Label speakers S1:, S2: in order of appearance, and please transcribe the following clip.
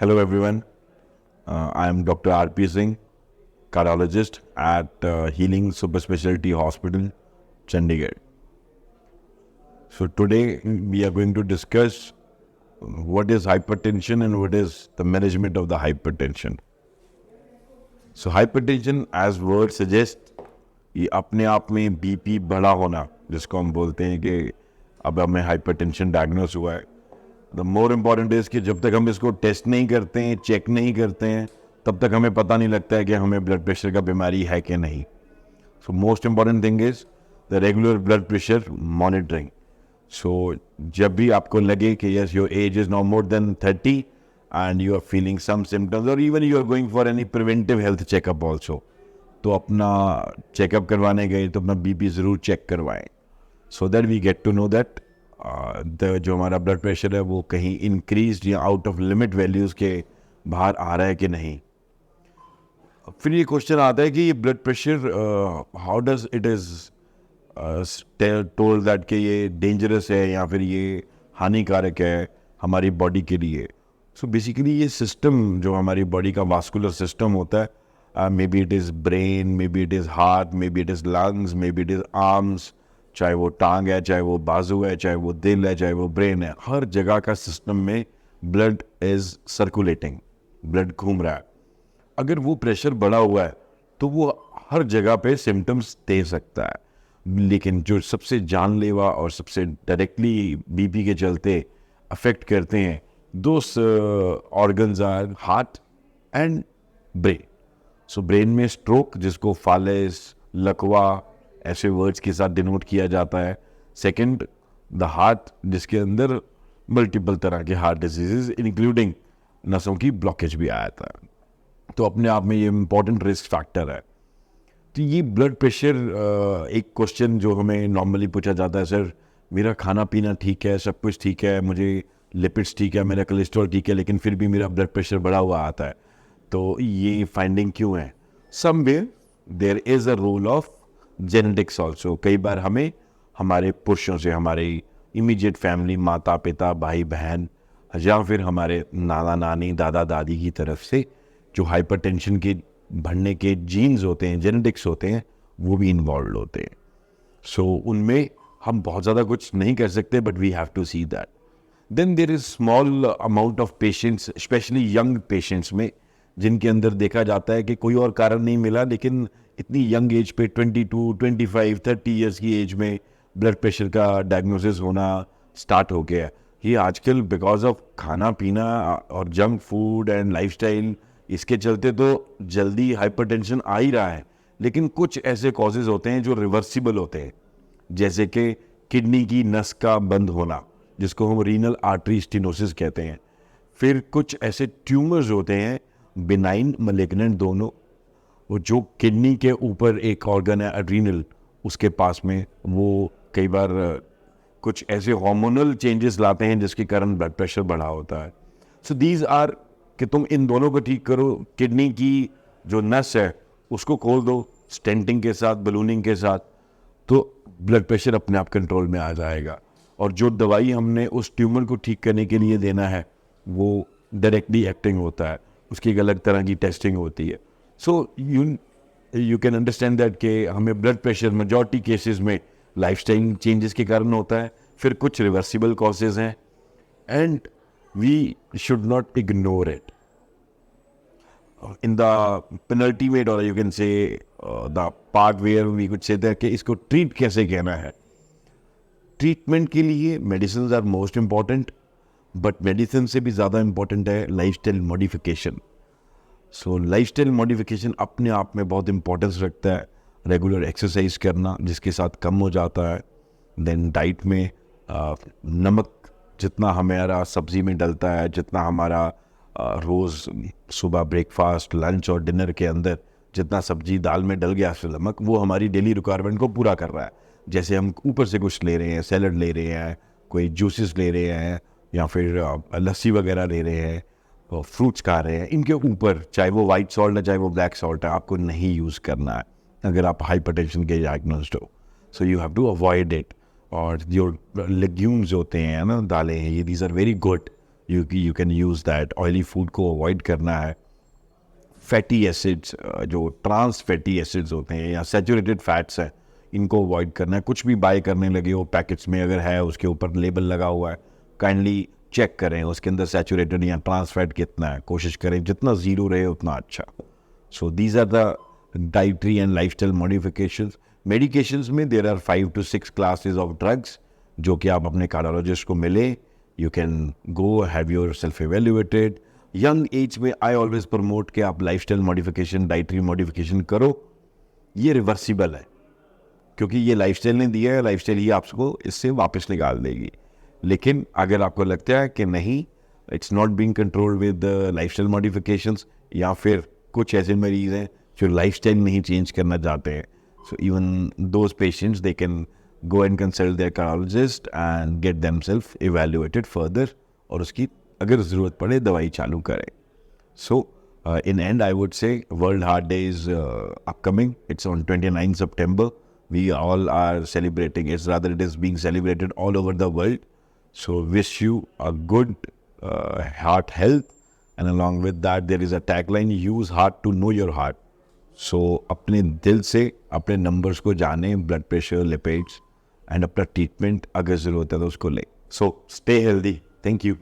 S1: Hello, everyone. I am Dr. R.P. Singh, cardiologist at Healing Super Specialty Hospital, Chandigarh. So, today we are going to discuss what is hypertension and what is the management of the hypertension. So, hypertension, as word suggests, ये अपने आप में BP बढ़ा होना, जिसको हम बोलते हैं कि अब हमें हाइपरटेंशन डायग्नोस हुआ है. द मोर इम्पॉर्टेंट इज कि जब तक हम इसको टेस्ट नहीं करते हैं, चेक नहीं करते हैं, तब तक हमें पता नहीं लगता है कि हमें ब्लड प्रेशर का बीमारी है कि नहीं. So most important thing is the regular blood pressure monitoring. सो जब भी आपको लगे कि yes your age is now more than 30 and you are feeling some symptoms और even you are going for any preventive health checkup also, तो अपना checkup करवाने गए तो अपना बीपी ज़रूर चेक करवाएं, so that we get to know that जो हमारा ब्लड प्रेशर है वो कहीं इंक्रीज या आउट ऑफ लिमिट वैल्यूज़ के बाहर आ रहा है कि नहीं. फिर ये क्वेश्चन आता है कि ये blood pressure how does it is told that कि ये डेंजरस है या फिर ये हानिकारक है हमारी बॉडी के लिए. सो बेसिकली ये सिस्टम जो हमारी बॉडी का वास्कुलर सिस्टम होता है, maybe it is brain, maybe it is heart, maybe it is lungs, maybe it is arms, चाहे वो टांग है, चाहे वो बाजू है, चाहे वो दिल है, चाहे वो ब्रेन है, हर जगह का सिस्टम में ब्लड इज सर्कुलेटिंग, ब्लड घूम रहा है. अगर वो प्रेशर बढ़ा हुआ है तो वो हर जगह पे सिम्टम्स दे सकता है, लेकिन जो सबसे जानलेवा और सबसे डायरेक्टली बीपी के चलते अफेक्ट करते हैं दो organs are heart and brain. So brain में स्ट्रोक, जिसको फालेस, लकवा ऐसे वर्ड्स के साथ डिनोट किया जाता है. सेकंड द हार्ट, जिसके अंदर मल्टीपल तरह के हार्ट डिजीजेस इंक्लूडिंग नसों की ब्लॉकेज भी आया था. तो अपने आप में ये इम्पॉर्टेंट रिस्क फैक्टर है. तो ये ब्लड प्रेशर एक क्वेश्चन जो हमें नॉर्मली पूछा जाता है, सर मेरा खाना पीना ठीक है, सब कुछ ठीक है, मुझे लिपिड्स ठीक है, मेरा कोलेस्ट्रॉल ठीक है, लेकिन फिर भी मेरा ब्लड प्रेशर बढ़ा हुआ आता है, तो ये फाइंडिंग क्यों है? Somewhere there is a role of genetics also. कई बार हमें हमारे पुरुषों से, हमारे इमीडिएट फैमिली, माता पिता, भाई बहन, या फिर हमारे नाना नानी, दादा दादी की तरफ से जो हाइपरटेंशन के बढ़ने के जीन्स होते हैं, जेनेटिक्स होते हैं, वो भी इन्वॉल्व होते हैं. सो उनमें हम बहुत ज़्यादा कुछ नहीं कर सकते, but we have to see that. Then there is small amount of patients, specially young patients में, जिनके अंदर देखा जाता है कि कोई और कारण नहीं मिला, लेकिन इतनी यंग एज पे 22, 25, 30 ईयर्स की एज में ब्लड प्रेशर का डायग्नोसिस होना स्टार्ट हो गया. ये आजकल बिकॉज ऑफ खाना पीना और जंक फूड एंड लाइफस्टाइल, इसके चलते तो जल्दी हाइपरटेंशन आ ही रहा है. लेकिन कुछ ऐसे कॉजेज होते हैं जो रिवर्सिबल होते हैं, जैसे कि किडनी की नस का बंद होना, जिसको हम रीनल आर्टरी स्टेनोसिस कहते हैं. फिर कुछ ऐसे ट्यूमर्स होते हैं, बिनाइन मलिग्नेंट दोनों, वो जो किडनी के ऊपर एक ऑर्गन है एड्रीनल, उसके पास में, वो कई बार कुछ ऐसे हार्मोनल चेंजेस लाते हैं जिसके कारण ब्लड प्रेशर बढ़ा होता है. सो दीज आर कि तुम इन दोनों को ठीक करो, किडनी की जो नस है उसको खोल दो स्टेंटिंग के साथ, बलूनिंग के साथ, तो ब्लड प्रेशर अपने आप कंट्रोल में आ जाएगा. और जो दवाई हमने उस ट्यूमर को ठीक करने के लिए देना है वो डायरेक्टली एक्टिंग होता है, उसकी एक अलग तरह की टेस्टिंग होती है. So you can understand that कि हमें ब्लड प्रेशर मेजॉरिटी केसेस में लाइफस्टाइल चेंजेस के कारण होता है. फिर कुछ रिवर्सिबल कॉजेज हैं and we should not ignore it. In the penultimate, और you can say the part where we could say that कि इसको ट्रीट कैसे कहना है. ट्रीटमेंट के लिए medicine are most important, but medicine से भी ज़्यादा इम्पॉर्टेंट है लाइफस्टाइल मॉडिफिकेशन. सो लाइफस्टाइल मॉडिफिकेशन अपने आप में बहुत इम्पोर्टेंस रखता है. रेगुलर एक्सरसाइज करना, जिसके साथ कम हो जाता है. देन डाइट में नमक जितना हमारा सब्जी में डलता है, जितना हमारा रोज़ सुबह ब्रेकफास्ट, लंच और डिनर के अंदर जितना सब्जी दाल में डल गया नमक, वो हमारी डेली रिक्वायरमेंट को पूरा कर रहा है. जैसे हम ऊपर से कुछ ले रहे हैं, सैलड ले रहे हैं, कोई जूसेस ले रहे हैं, या फिर लस्सी वगैरह ले रहे हैं, फ्रूट्स खा रहे हैं, इनके ऊपर चाहे वो वाइट सॉल्ट है चाहे वो ब्लैक सॉल्ट है, आपको नहीं यूज़ करना है अगर आप हाइपरटेंशन के डायग्नोस्ड हो. So you have to avoid it. और जो लेग्यूम्स होते हैं ना, दालें हैं, ये these are very good. You can use that. Oily food को अवॉइड करना है. फैटी एसिड्स, जो ट्रांस फैटी एसिड्स होते हैं या सैचुरेटेड फैट्स हैं, इनको अवॉइड करना है. कुछ भी बाय करने लगे हो पैकेट्स में, अगर है उसके ऊपर लेबल लगा हुआ है, काइंडली चेक करें उसके अंदर सैचुरेटेड या ट्रांस फैट कितना है. कोशिश करें जितना ज़ीरो रहे उतना अच्छा. So these are the dietary and lifestyle modifications. Medications में there are 5 to 6 classes of drugs जो कि आप अपने कार्डियोलॉजिस्ट को मिले. You can go have yourself evaluated. Young age में आई ऑलवेज प्रमोट कि आप लाइफस्टाइल मॉडिफिकेशन, डाइटरी मॉडिफिकेशन करो. ये रिवर्सिबल है क्योंकि ये लाइफस्टाइल ने दिया है, लाइफस्टाइल ही आपको इससे वापस निकाल देगी. लेकिन अगर आपको लगता है कि नहीं, it's not being controlled with lifestyle modifications, या फिर कुछ ऐसे मरीज हैं जो लाइफस्टाइल नहीं चेंज करना चाहते हैं, so even those patients they can go and consult their cardiologist and get themself evaluated further, और उसकी अगर ज़रूरत पड़े दवाई चालू करें. सो in end, I would say World Heart Day is upcoming. It's on 29 September. We all are celebrating. It is being celebrated all over the world. So wish you a good heart health. And along with that, there is a tagline: use heart to know your heart. So अपने दिल से अपने numbers को जाने, blood pressure, lipids, and अपना treatment अगर ज़रूरत है तो उसको ले. So stay healthy. Thank you.